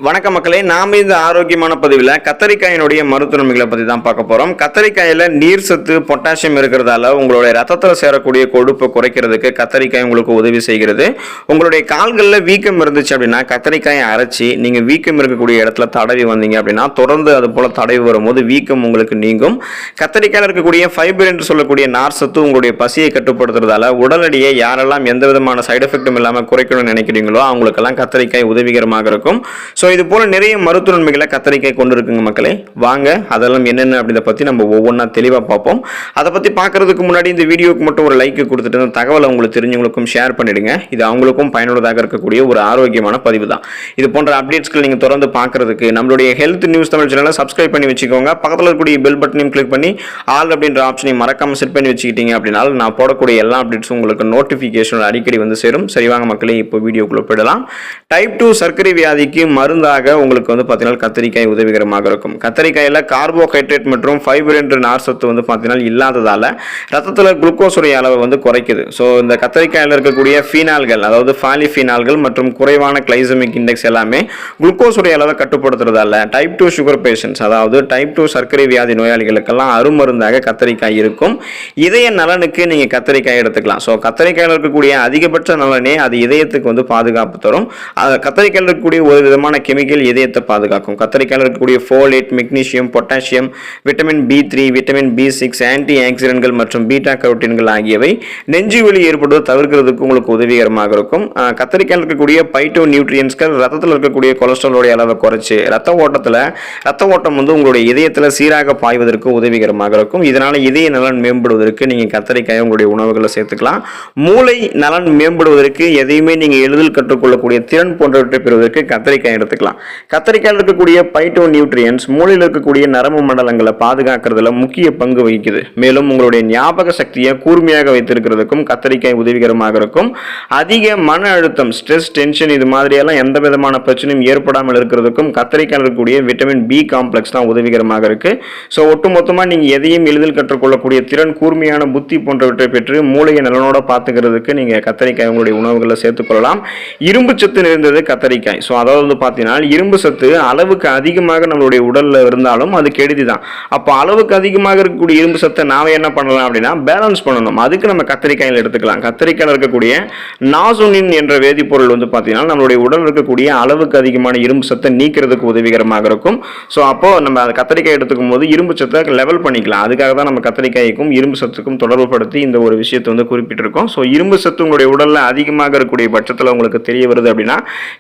வணக்கம் மக்களே, நாம இந்த ஆரோக்கியமான பதிவில் கத்தரிக்காயினுடைய மருத்துவமைகளை பற்றி தான் பார்க்க போகிறோம். கத்தரிக்காயில் நீர் சத்து, பொட்டாசியம் இருக்கிறதால உங்களுடைய ரத்தத்தில் சேரக்கூடிய கொழுப்பை குறைக்கிறதுக்கு கத்தரிக்காய் உங்களுக்கு உதவி செய்கிறது. உங்களுடைய கால்களில் வீக்கம் இருந்துச்சு அப்படின்னா கத்தரிக்காயை அரைச்சி நீங்கள் வீக்கம் இருக்கக்கூடிய இடத்துல தடவி வந்தீங்க அப்படின்னா தொடர்ந்து அது போல் தடவி வரும்போது வீக்கம் உங்களுக்கு நீங்கும். கத்தரிக்காயில் இருக்கக்கூடிய ஃபைபர் என்று சொல்லக்கூடிய நார் சத்து உங்களுடைய பசியை கட்டுப்படுத்துறதால உடல் எடையை யாரெல்லாம் எந்த விதமான சைடு எஃபெக்டும் இல்லாமல் குறைக்கணும்னு நினைக்கிறீங்களோ அவங்களுக்கெல்லாம் கத்தரிக்காய் உதவிகரமாக இருக்கும். ஸோ இது போல நிறைய மருத்துவ நன்மைகளை கத்தரிக்காய் கொண்டு இருக்குங்க மக்களே. வாங்க அதெல்லாம் என்னென்ன அப்படின்றத பற்றி நம்ம ஒவ்வொன்றா தெளிவாக பார்ப்போம். அதை பற்றி பார்க்கறதுக்கு முன்னாடி இந்த வீடியோக்கு மட்டும் ஒரு லைக் கொடுத்துட்டு இந்த தகவலை உங்களுக்கு தெரிஞ்சவங்களுக்கும் ஷேர் பண்ணிடுங்க. இது அவங்களுக்கும் பயனுள்ளதாக இருக்கக்கூடிய ஒரு ஆரோக்கியமான பதிவு தான். இது போன்ற அப்டேட்ஸ்கள் நீங்கள் தொடர்ந்து பார்க்கறதுக்கு நம்மளுடைய ஹெல்த் நியூஸ் தமிழ் சேனலை சப்ஸ்கிரைப் பண்ணி வச்சுக்கோங்க. பக்கத்தில் இருக்கக்கூடிய பெல் பட்டனையும் கிளிக் பண்ணி ஆல் அப்படின்ற ஆப்ஷனை மறக்காமல் செட் பண்ணி வச்சுக்கிட்டீங்க அப்படின்னா நான் போடக்கூடிய எல்லா அப்டேட்ஸும் உங்களுக்கு நோட்டிஃபிகேஷன் அடிக்கடி வந்து சேரும். சரிவாங்க மக்களே, இப்போ வீடியோக்குள்ள போயிடலாம். டைப் 2 சர்க்கரை வியாதிக்கு மருந்தாக உங்களுக்கு வந்து பார்த்தீங்கன்னா கத்தரிக்காய் உதவிகரமாக இருக்கும். கத்தரிக்காயில் கார்போஹைட்ரேட் மற்றும் ஃபைபர் என்ற நார் சத்து வந்து பார்த்தீங்கன்னா இல்லாததால் ரத்தத்தில் குளுக்கோஸ் உடைய அளவை வந்து குறைக்குது. ஸோ இந்த கத்தரிக்காயில் இருக்கக்கூடிய ஃபீனால்கள், அதாவது பாலிஃபீனால்கள் மற்றும் குறைவான கிளைசமிக் இண்டெக்ஸ் எல்லாமே குளுக்கோஸ் உடைய அளவை கட்டுப்படுத்துறதால டைப் 2 சுகர் பேஷண்ட்ஸ், அதாவது டைப் 2 சர்க்கரை வியாதி நோயாளிகளுக்கெல்லாம் அருமருந்தாக கத்தரிக்காய் இருக்கும். இதய நலனுக்கு நீங்கள் கத்தரிக்காய் எடுத்துக்கலாம். ஸோ கத்தரிக்காயில் இருக்கக்கூடிய அதிகபட்ச நலனே அது இதயத்துக்கு வந்து பாதுகாப்பு தரும். கத்தரிக்காயில் இருக்கக்கூடிய ஒரு விதமான கெமிக்கல் இதயத்தை பாதுகாக்கும். கத்தரிக்காயில் இருக்கக்கூடிய folate, magnesium, potassium, vitamin B3, vitamin B6, ஆன்டி ஆக்சிடென்ட்கள் மற்றும் பீட்டா கரோட்டின்கள் ஆகியவை நெஞ்சு வலி ஏற்படுவதை தவிர்க்கிறதுக்கு உங்களுக்கு உதவிகரமாக இருக்கும். கத்தரிக்காயில் இருக்கக்கூடிய பைட்டோ நியூட்ரியன்ஸ்கள் ரத்தத்தில் இருக்கக்கூடிய கொலஸ்ட்ராலோடைய அளவை குறைச்சி ரத்த ஓட்டம் வந்து உங்களுடைய இதயத்தில் சீராக பாய்வதற்கு உதவிகரமாக இருக்கும். இதனால் இதய நலன் மேம்படுவதற்கு நீங்கள் கத்தரிக்காயை உங்களுடைய உணவுகளை சேர்த்துக்கலாம். மூளை நலன் மேம்படுவதற்கு எதையுமே நீங்கள் எளிதில் கற்றுக்கொள்ளக்கூடிய திறன் போன்றவற்றை பெறுவதற்கு கத்தரிக்காய் எடுத்துக்கலாம். கத்தரிக்காயில் இருக்கக்கூடிய பைட்டோ நியூட்ரியன்ஸ் மூளையில் இருக்கக்கூடிய நரம்பு மண்டலங்களை பாதுகாக்கிறதுல முக்கிய பங்கு வகிக்குது. மேலும் உங்களுடைய ஞாபக சக்தியை கூர்மையாக வைத்திருக்கிறதுக்கும் கத்தரிக்காய் உதவிகரமாக இருக்கும். அதிக மன அழுத்தம், ஸ்ட்ரெஸ், டென்ஷன் இது மாதிரியெல்லாம் எந்த விதமான பிரச்சனையும் ஏற்படாமல் இருக்கிறதுக்கும் கத்தரிக்காயில் இருக்கக்கூடிய விட்டமின் B காம்ப்ளெக்ஸ் தான் உதவிகரமாக இருக்கு. ஸோ ஒட்டுமொத்தமாக நீங்கள் எதையும் எளிதில் கற்றுக்கொள்ளக்கூடிய திறன், கூர்மையான புத்தி போன்றவற்றை பெற்று மூளையை நலனோட பார்த்துக்கிறதுக்கு நீங்கள் கத்தரிக்காய் உங்களுடைய உணவுகளை சேர்த்துக்கொள்ளலாம். இரும்பு சத்து நிறைந்தது கத்தரிக்காய். ஸோ அதாவது பார்த்தீங்கன்னா இரும்பு சத்து அளவுக்கு அதிகமாக நம்மளுடைய உடல்ல இருந்தாலும் அது கெடுதி தான். அப்போ அளவுக்கு அதிகமாக இருக்கக்கூடிய இரும்பு சத்தை நாம என்ன பண்ணலாம் அப்படின்னா பேலன்ஸ் பண்ணணும். அதுக்கு நம்ம கத்தரிக்காயில் எடுத்துக்கலாம். கத்தரிக்காயில் இருக்கக்கூடிய நாசுனின் என்ற வேதிப்பொருள் வந்து பார்த்தீங்கன்னா நம்மளுடைய உடல் இருக்கக்கூடிய அளவுக்கு அதிகமான இரும்பு சத்தை நீக்கிறதுக்கு உதவிகரமாக இருக்கும். ஸோ அப்போ நம்ம கத்தரிக்காய் எடுத்துக்கும் போது இரும்பு சத்தை லெவல் பண்ணிக்கலாம். அதுக்காக தான் நம்ம கத்தரிக்காய்க்கும் இரும்பு சத்துக்கும் தொடர்பு படுத்தி இந்த ஒரு விஷயத்தை வந்து குறிப்பிட்டிருக்கோம். ஸோ இரும்பு சத்து உங்களுடைய உடல்ல அதிகமாக இருக்கக்கூடிய பட்சத்தில் உங்களுக்கு தெரிய வருது அப்படின்னா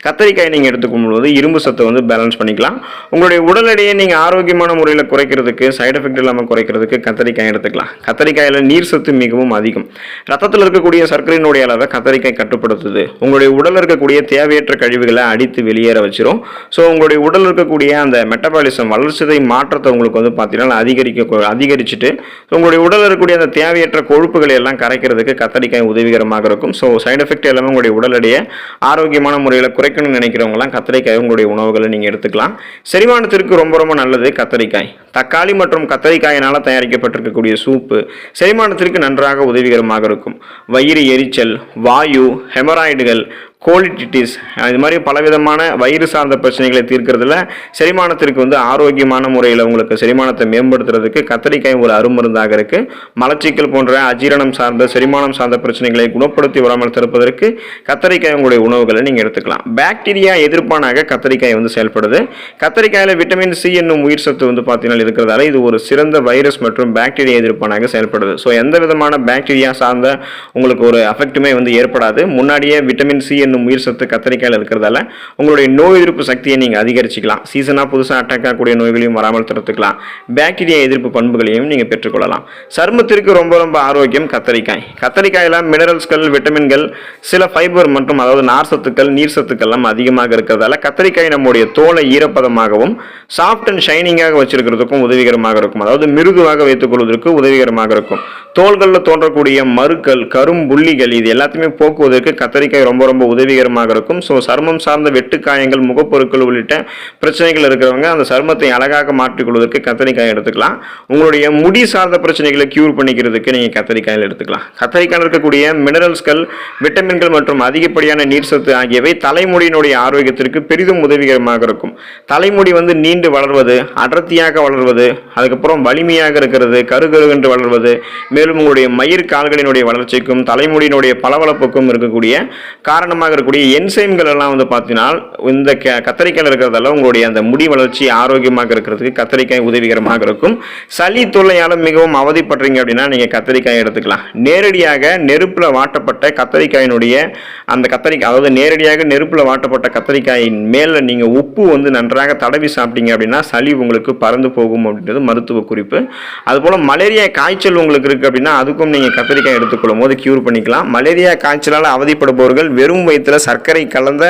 கத்தரிக்காய் நீங்க எடுத்துக்கும் போது இரும்பு சத்தை வந்து பேலன்ஸ் பண்ணிக்கலாம். உங்களுடைய உடல் எடையை நீங்கள் ஆரோக்கியமான முறையில் குறைக்கிறதுக்கு, சைடு எஃபெக்ட் இல்லாமல் குறைக்கிறதுக்கு கத்தரிக்காய் எடுத்துக்கலாம். கத்தரிக்காயில் நீர் சத்து மிகவும் அதிகம். ரத்தத்தில் இருக்கக்கூடிய சர்க்கரையினுடைய அளவை கத்தரிக்காய் கட்டுப்படுத்துது. உங்களுடைய உடலில் இருக்கக்கூடிய தேவையற்ற கழிவுகளை அடித்து வெளியேற வச்சிரும். ஸோ உங்களுடைய உடலில் இருக்கக்கூடிய அந்த மெட்டபாலிசம், வளர்ச்சிதை மாற்றத்தை உங்களுக்கு வந்து பார்த்தீங்கன்னா அதிகரிச்சுட்டு உங்களுடைய உடலில் இருக்கக்கூடிய அந்த தேவையற்ற கொழுப்புகளை எல்லாம் கரைக்கிறதுக்கு கத்தரிக்காய் உதவிகரமாக இருக்கும். ஸோ சைடு எஃபெக்ட் எல்லாமே உங்களுடைய உடல் எடையை ஆரோக்கியமான முறையில் குறைக்கணும்னு நினைக்கிறவங்களாம் கத்தரிக்காய் உங்களுடைய உணவுகளை நீங்கள் எடுத்துக்கலாம். செரிமானத்திற்கு ரொம்ப ரொம்ப நல்லது கத்தரிக்காய். தக்காளி மற்றும் கத்தரிக்காயினால் தயாரிக்கப்பட்டிருக்கக்கூடிய சூப்பு செரிமானத்திற்கு நன்றாக உதவிகரமாக இருக்கும். வயிறு எரிச்சல், வாயு, ஹெமராய்டுகள், கோலிட்டிஸ் இது மாதிரி பலவிதமான வயிறு சார்ந்த பிரச்சனைகளை தீர்க்கிறதுல செரிமானத்திற்கு வந்து ஆரோக்கியமான முறையில் உங்களுக்கு செரிமானத்தை மேம்படுத்துறதுக்கு கத்தரிக்காய் ஒரு அருமருந்தாக இருக்கு. மலச்சிக்கல் போன்ற அஜீரணம் சார்ந்த, செரிமானம் சார்ந்த பிரச்சனைகளை குணப்படுத்தி வராமல் தடுப்பதற்கு கத்தரிக்காய் உங்களுடைய உணவுகளை நீங்கள் எடுத்துக்கலாம். பாக்டீரியா எதிர்ப்பானாக கத்தரிக்காய் வந்து செயல்படுது. கத்தரிக்காயில் விட்டமின் C என்னும் உயிர் சத்து வந்து பார்த்தீங்கன்னா இருக்கிறதால இது ஒரு சிறந்த வைரஸ் மற்றும் பாக்டீரியா எதிர்ப்பானாக செயல்படுது. ஸோ எந்த விதமான பாக்டீரியா சார்ந்த உங்களுக்கு ஒரு அஃபெக்ட்டுமே வந்து ஏற்படாது. முன்னாடியே விட்டமின் C உயிர் சத்து கத்தரிக்காயில் இருக்கிறதால உங்களுடைய நோய் எதிர்ப்பு சக்தியை நீங்க அதிகரிச்சுக்கலாம். சீசனா புதுசாக அட்டாக் ஆகக்கூடிய நோய்களையும் வராமல் தடுத்துக்கலாம். பாக்டீரியா எதிர்ப்பு பண்புகளையும் நீங்க பெற்றுக்கொள்ளலாம். சருமத்திற்கு ரொம்ப ரொம்ப ஆரோக்கியம் கத்தரிக்காய். கத்தரிக்காயில மினரல்ஸ்கள், விட்டமின்கள், சில ஃபைபர் மற்றும் அதாவது நார் சத்துக்கள், நீர் சத்துக்கள் எல்லாம் அதிகமாக இருக்கிறதால கத்தரிக்காய் நம்முடைய தோலை ஈரப்பதமாகவும் சாஃப்ட் அண்ட் ஷைனிங்காக வச்சிருக்கிறதுக்கும் உதவிகரமாக இருக்கும். அதாவது மிருதுவாக வைத்துக் கொள்வதற்கு உதவிகரமாக இருக்கும். தோள்களில் தோன்றக்கூடிய மருக்கள், கரும்புள்ளிகள் இது எல்லாத்தையுமே போக்குவதற்கு கத்தரிக்காய் ரொம்ப ரொம்ப உதவிகரமாக இருக்கும். ஸோ சருமம் சார்ந்த வெட்டுக்காயங்கள், முகப்பொருட்கள் உள்ளிட்ட பிரச்சனைகள் இருக்கிறவங்க அந்த சருமத்தை அழகாக மாற்றிக்கொள்வதற்கு கத்தரிக்காய் எடுத்துக்கலாம். உங்களுடைய முடி சார்ந்த பிரச்சனைகளை கியூர் பண்ணிக்கிறதுக்கு நீங்கள் கத்தரிக்காயில் எடுத்துக்கலாம். கத்தரிக்காயில் இருக்கக்கூடிய மினரல்ஸ்கள், விட்டமின்கள் மற்றும் அதிகப்படியான நீர் சத்து ஆகியவை தலைமுடியினுடைய ஆரோக்கியத்திற்கு பெரிதும் உதவிகரமாக இருக்கும். தலைமுடி நீண்டு வளர்வது, அடர்த்தியாக வளர்வது, அதுக்கப்புறம் வலிமையாக இருக்கிறது, கருகருவென்று வளர்வது, மேலும் உங்களுடைய மயிர் கால்களினுடைய வளர்ச்சிக்கும் தலைமுடியினுடைய பளபளப்புக்கும் இருக்கக்கூடிய காரணமாக இருக்கக்கூடிய என்சைம்கள் எல்லாம் பார்த்தீங்கன்னா இந்த கத்தரிக்காயில் இருக்கிறதால உங்களுடைய அந்த முடி வளர்ச்சி ஆரோக்கியமாக இருக்கிறதுக்கு கத்தரிக்காய் உதவிகரமாக இருக்கும். சளி தொல்லையால மிகவும் அவதிப்படுறீங்க அப்படின்னா நீங்க கத்தரிக்காய் எடுத்துக்கலாம். நேரடியாக நெருப்புல வாட்டப்பட்ட கத்தரிக்காயினுடைய அந்த கத்தரிக்காய், அதாவது நேரடியாக நெருப்புல வாட்டப்பட்ட கத்தரிக்காயின் மேல நீங்க உப்பு நன்றாக தடவி சாப்பிட்டீங்க அப்படின்னா சளி உங்களுக்கு பறந்து போகும் அப்படின்றது மருத்துவ குறிப்பு. அதுபோல மலேரியா காய்ச்சல் உங்களுக்கு இருக்கு அப்படின்னா அதுக்கும் நீங்க கத்தரிக்காய் எடுத்துக்கொள்ளும் போது கியூர் பண்ணிக்கலாம். மலேரியா காய்ச்சலால் அவதிப்படுபவர்கள் வெறும் வயிற்றுல சர்க்கரை கலந்த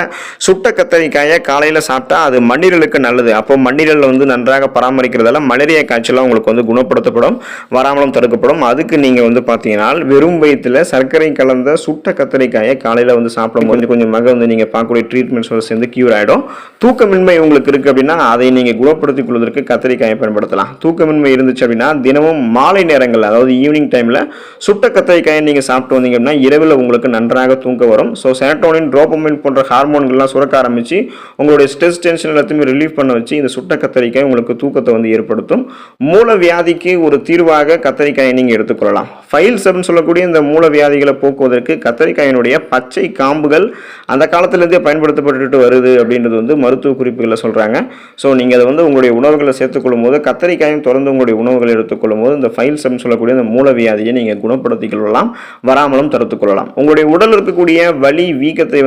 சுட்ட கத்தரிக்காயை காலையில சாப்பிட்டா அது மண்ணீரலுக்கு நல்லது. அப்போ மண்ணீரல் நன்றாக பராமரிக்கிறதால மலேரியா காய்ச்சலாம் உங்களுக்கு குணப்படுத்தப்படும், வராமலும் தடுக்கப்படும். அதுக்கு நீங்க பார்த்தீங்கன்னா வெறும் வயிற்றுல சர்க்கரை கலந்த சுட்ட கத்தரிக்காயை காலையில சாப்பிடும் போது கொஞ்சமாக நீங்க பார்க்கக்கூடிய ட்ரீட்மெண்ட்ஸோட சேர்ந்து கியூர் ஆயிடும். தூக்கமின்மை உங்களுக்கு இருக்கு அப்படின்னா அதை நீங்க குணப்படுத்திக் கொள்வதற்கு கத்தரிக்காயை பயன்படுத்தலாம். தூக்கமின்மை இருந்துச்சு அப்படின்னா தினமும் மாலை நேரங்கள், அதாவது ஈவினிங் டைம்ல சுட்ட கத்தரிக்காயை நீங்க சாப்பிட்டு வந்தீங்க அப்படின்னா இரவில் உங்களுக்கு நன்றாக தூங்க வரும். ஸோ செரோட்டோனின், டோபமைன் போன்ற ஹார்மோன்கள்லாம் சுரக்க ஆரம்பிச்சு உங்களுடைய ஸ்ட்ரெஸ், டென்ஷன் எல்லாத்தையுமே ரிலீஃப் பண்ண வச்சு இந்த சுட்ட கத்தரிக்காய் உங்களுக்கு தூக்கத்தை ஏற்படுத்தும். மூல வியாதிக்கு ஒரு தீர்வாக கத்தரிக்காயை நீங்க எடுத்துக்கொள்ளலாம். ஃபைல்ஸ் அப்படின்னு சொல்லக்கூடிய இந்த மூல வியாதிகளை போக்குவதற்கு கத்தரிக்காயினுடைய பச்சை காம்புகள் அந்த காலத்திலிருந்தே பயன்படுத்தப்பட்டு வருது அப்படின்றது மருத்துவ குறிப்புகளை சொல்றாங்க. ஸோ நீங்க அதை உங்களுடைய உணவுகளை சேர்த்துக்கொள்ளும் போது கத்தரிக்காயும் தொடர்ந்து உங்களுடைய உணவுகளை எடுத்துக்கொள்ளும் போது இந்த ஃபைல்ஸ் அப்படின்னு சொல்லக்கூடிய இந்த மூல வியாதியை நீங்க குணப்படுத்திக் கொள்ளலாம், வராமலும் தடுத்துக் கொள்ளலாம். உங்களுடைய உடல் இருக்கக்கூடிய வலி, வீக்கத்தை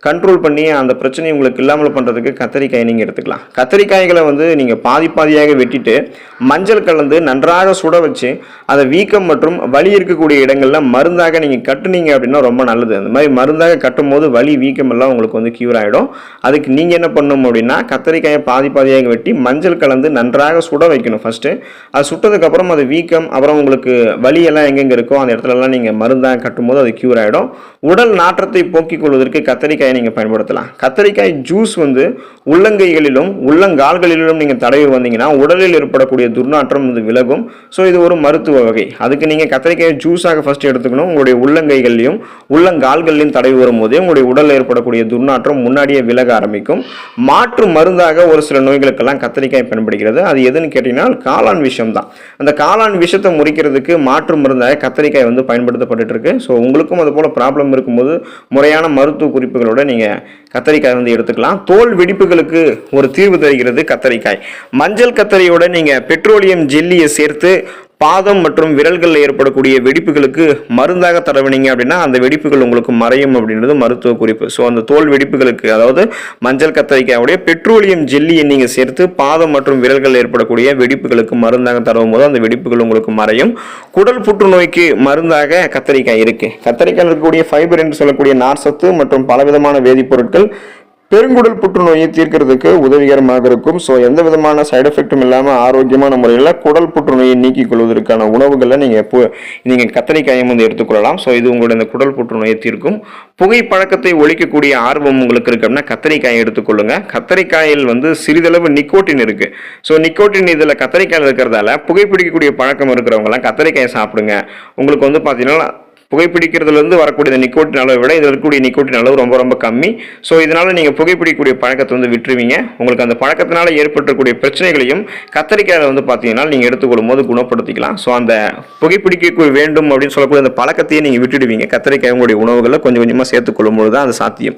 கண்ட்ரோல் பண்ணி அந்த பிரச்சனை உங்களுக்கு இல்லாமல் பண்றதுக்கு கத்தரிக்காயை நீங்க எடுத்துக்கலாம். கத்தரிக்காய்களை நீங்க பாதியாக வெட்டிட்டு மஞ்சள் கலந்து நன்றாக சுட வச்சு அதை வீக்கம் மற்றும் வலி இருக்கக்கூடிய இடங்கள்ல மருந்தாக நீங்க கட்டுனீங்க அப்படின்னா ரொம்ப நல்லது. அந்த மாதிரி மருந்தாக கட்டும் போது வலி, வீக்கம் எல்லாம் உங்களுக்கு கியூர் ஆயிடும். அதுக்கு நீங்க என்ன பண்ணணும் அப்படின்னா கத்தரிக்காயை பாதியாக வெட்டி மஞ்சள் கலந்து நன்றாக சுட வைக்கணும். ஃபர்ஸ்ட் அது சுட்டதுக்கு அப்புறம் அது வீக்கம், அப்புறம் உங்களுக்கு வலி எல்லாம் எங்கெங்க இருக்கோ அந்த இடத்துல எல்லாம் நீங்க மருந்தாக கட்டும் போது அது கியூர் ஆயிடும். உடல் நாற்றத்தை போக்கிக் கொள்வதற்கு கத்தரிக்காயை நீங்க பயன்படுத்தலாம். கத்தரிக்காய் ஜூஸ் உள்ளங்கைகளிலும் உள்ளங்கால்களிலும் நீங்க தடவி வந்தீங்கன்னா உடலில் ஏற்படக்கூடிய துர்நாற்றம் விலகும். ஸோ இது ஒரு மருத்துவ வகை. அதுக்கு நீங்க கத்தரிக்காயை ஜூஸாக ஃபர்ஸ்ட் எடுத்துக்கணும். உங்களுடைய உள்ளங்கைகள்லையும் உள்ளங்கால்களையும் தடவி வரும்போதே உங்களுடைய உடலில் ஏற்படக்கூடிய துர்நாற்றம் முன்னாடியே விலக ஆரம்பிக்கும். மாற்று மருந்தாக ஒரு சில நோய்களுக்கெல்லாம் கத்தரிக்காய் பயன்படுகிறது. அது எதுன்னு கேட்டீங்கன்னா காளான் விஷம் தான். அந்த காளான் விஷத்தை முறிக்கிறதுக்கு மாற்று மருந்தாக கத்தரிக்காய் பயன்படுத்தப்பட்டு இருக்கு. ஸோ உங்களுக்கும் அது போல ப்ராப்ளம் இருக்கும்போது முறையான மருத்துவ குறிப்புகளோட நீங்க கத்தரிக்காய் எடுத்துக்கலாம். தோல் வெடிப்புகளுக்கு ஒரு தீர்வு தருகிறது கத்தரிக்காய். மஞ்சள் கத்தரியோட நீங்க பெட்ரோலியம் ஜெல்லியை சேர்த்து பாதம் மற்றும் விரல்களில் ஏற்படக்கூடிய வெடிப்புகளுக்கு மருந்தாக தடவினீங்க அப்படின்னா அந்த வெடிப்புகள் உங்களுக்கு மறையும் அப்படின்றது மருத்துவ குறிப்பு. ஸோ அந்த தோல் வெடிப்புகளுக்கு, அதாவது மஞ்சள் கத்தரிக்காயுடைய பெட்ரோலியம் ஜெல்லியை நீங்கள் சேர்த்து பாதம் மற்றும் விரல்களில் ஏற்படக்கூடிய வெடிப்புகளுக்கு மருந்தாக தடவும் போது அந்த வெடிப்புகள் உங்களுக்கு மறையும். குடல் புற்றுநோய்க்கு மருந்தாக கத்தரிக்காய் இருக்கு. கத்தரிக்காயில் இருக்கக்கூடிய ஃபைபர் என்று சொல்லக்கூடிய நார்சத்து மற்றும் பலவிதமான வேதிப்பொருட்கள் பெருங்குடல் புற்றுநோயை தீர்க்கிறதுக்கு உதவிகரமாக இருக்கும். ஸோ எந்த விதமான சைடு எஃபெக்டும் இல்லாமல் ஆரோக்கியமான முறையில் குடல் புற்றுநோயை நீக்கிக் கொள்வதற்கான உணவுகளை நீங்கள் கத்தரிக்காயை எடுத்துக்கொள்ளலாம். ஸோ இது உங்களுடைய இந்த குடல் புற்றுநோயை தீர்க்கும். புகைப்பழக்கத்தை ஒழிக்கக்கூடிய ஆர்வம் உங்களுக்கு இருக்கு அப்படின்னா கத்தரிக்காயை எடுத்துக்கொள்ளுங்க. கத்தரிக்காயில் சிறிதளவு நிக்கோட்டின் இருக்கு. ஸோ நிக்கோட்டின் இதில் கத்தரிக்காயில் இருக்கிறதால புகைப்பிடிக்கக்கூடிய பழக்கம் இருக்கிறவங்கலாம் கத்தரிக்காயை சாப்பிடுங்க. உங்களுக்கு பார்த்தீங்கன்னா புகைப்பிடிக்கிறதுலேருந்து வரக்கூடிய நிக்கோட்டின் அளவை விட இதில் இருக்கக்கூடிய நிக்கோட்டின் அளவு ரொம்ப ரொம்ப கம்மி. ஸோ இதனால் நீங்கள் புகைப்பிடிக்கக்கூடிய பழக்கத்தை விட்டுருவீங்க. உங்களுக்கு அந்த பழக்கத்தினால ஏற்பட்டக்கூடிய பிரச்சனைகளையும் கத்தரிக்காயில் பார்த்தீங்கன்னா நீங்கள் எடுத்துக்கொள்ளும் போது குணப்படுத்திக்கலாம். ஸோ அந்த புகைப்பிடிக்க வேண்டும் அப்படின்னு சொல்லக்கூடிய அந்த பழக்கத்தையே நீங்கள் விட்டுடுவீங்க. கத்தரிக்காய் உங்களுடைய உணவுகளை கொஞ்சம் கொஞ்சமாக சேர்த்துக்கொள்ளும் போது தான் அது சாத்தியம்.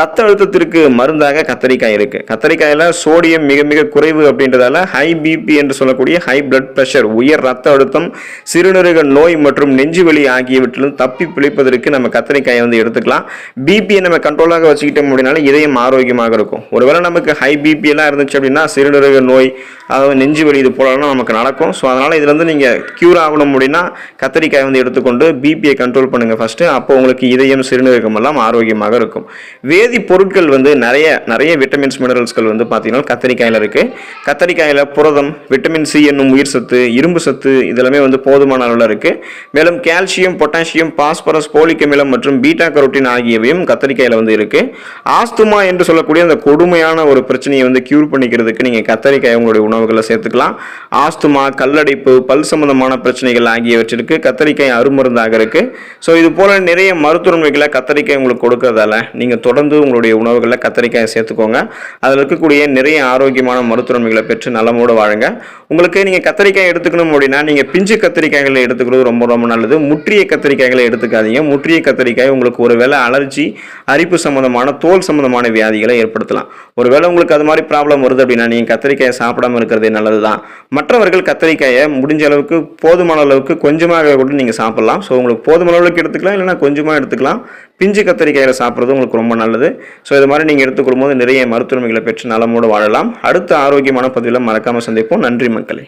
ரத்த அழுத்தத்திற்கு மருந்தாக கத்தரிக்காய் இருக்குது. கத்தரிக்காயில் சோடியம் மிக மிக குறைவு அப்படின்றதால ஹை பிபி என்று சொல்லக்கூடிய ஹை பிளட் ப்ரெஷர், உயர் ரத்த அழுத்தம், சிறுநீரக நோய் மற்றும் நெஞ்சுவலி ஆகியவற்றில் தப்பி பிழைப்பதற்கு நம்ம கத்தரிக்காயை எடுத்துக்கலாம். பிபியை நம்ம கண்ட்ரோலாக வச்சுக்கிட்டோம் அப்படின்னால இதயம் ஆரோக்கியமாக இருக்கும். ஒருவேளை நமக்கு ஹை பிபி எல்லாம் இருந்துச்சு அப்படின்னா சிறுநீரக நோய், அதாவது நெஞ்சு வலி, இது போலலாம் நமக்கு நடக்கும். ஸோ அதனால இதுல நீங்க கியூர் ஆகணும் அப்படின்னா கத்தரிக்காய் எடுத்துக்கொண்டு பிபியை கண்ட்ரோல் பண்ணுங்க ஃபர்ஸ்ட். அப்போ உங்களுக்கு இதயம், சிறுநீரகம் எல்லாம் ஆரோக்கியமாக இருக்கும். வேதி பொருட்கள் நிறைய விட்டமின்ஸ், மினரல்ஸ்கள் பார்த்தீங்கன்னா கத்தரிக்காயில இருக்கு. கத்தரிக்காயில புரதம், விட்டமின் சி என்னும் உயிர் சத்து, இரும்பு சத்து இதெல்லாமே போதுமான அளவில் இருக்கு. மேலும் calcium, potassium potassium, phosphorus, folic அமிலம் மற்றும் பீட்டா கரோட்டின் ஆகியவையும் கத்தரிக்காயில இருக்கு. ஆஸ்துமா என்று சொல்லக்கூடிய அந்த கொடுமையான ஒரு பிரச்சனையை கியூர் பண்ணிக்கிறதுக்கு நீங்க கத்தரிக்காய் உங்களுடைய உணவுகளை சேர்த்துக்கலாம். ஆஸ்துமா, கல்லடைப்பு, பல் சம்பந்தமான பிரச்சனைகள் ஆகியவற்றிற்கு கத்தரிக்காய் அருமருந்தாக இருக்கு. ஸோ இது போல நிறைய மருத்துவ நன்மைகளை கத்தரிக்காய் உங்களுக்கு கொடுக்கறதால நீங்க தொடர்ந்து உங்களுடைய உணவுகளில் கத்தரிக்காயை சேர்த்துக்கோங்க. அதில் இருக்கக்கூடிய நிறைய ஆரோக்கியமான மருத்துவ நன்மைகளை பெற்று நலமோடு வாழுங்க. உங்களுக்கு நீங்க கத்தரிக்காய் எடுத்துக்கணும் அப்படின்னா நீங்க பிஞ்சு கத்தரிக்காய்களை எடுத்துக்கிறது ரொம்ப ரொம்ப நல்லது. முற்றிய கத்தரிக்காய்களை எடுத்துக்காதீங்க. முற்றிய கத்தரிக்காய் உங்களுக்கு ஒருவேளை அலர்ஜி, அரிப்பு சம்பந்தமான, தோல் சம்பந்தமான வியாதிகளை ஏற்படுத்தலாம். ஒருவேளை உங்களுக்கு அது மாதிரி ப்ராப்ளம் வருது அப்படின்னா நீங்க கத்தரிக்காயை சாப்பிடாம இருக்கிறதே நல்லதுதான். மற்றவர்கள் கத்தரிக்காயை முடிஞ்ச அளவுக்கு போதுமான அளவுக்கு கொஞ்சமாக கூட நீங்க சாப்பிடலாம். ஸோ உங்களுக்கு போதுமான அளவுக்கு எடுத்துக்கலாம், இல்லைன்னா கொஞ்சமாக எடுத்துக்கலாம். பிஞ்சு கத்தரிக்காயில சாப்பிட்றது உங்களுக்கு ரொம்ப நல்லது. ஸோ இது மாதிரி நீங்கள் எடுத்துக்கொள்ளும் போது நிறைய மருத்துவமைகளை பெற்று நலமோடு வாழலாம். அடுத்த ஆரோக்கியமான பதிவில் மறக்காமல் சந்திப்போம். நன்றி மக்களே.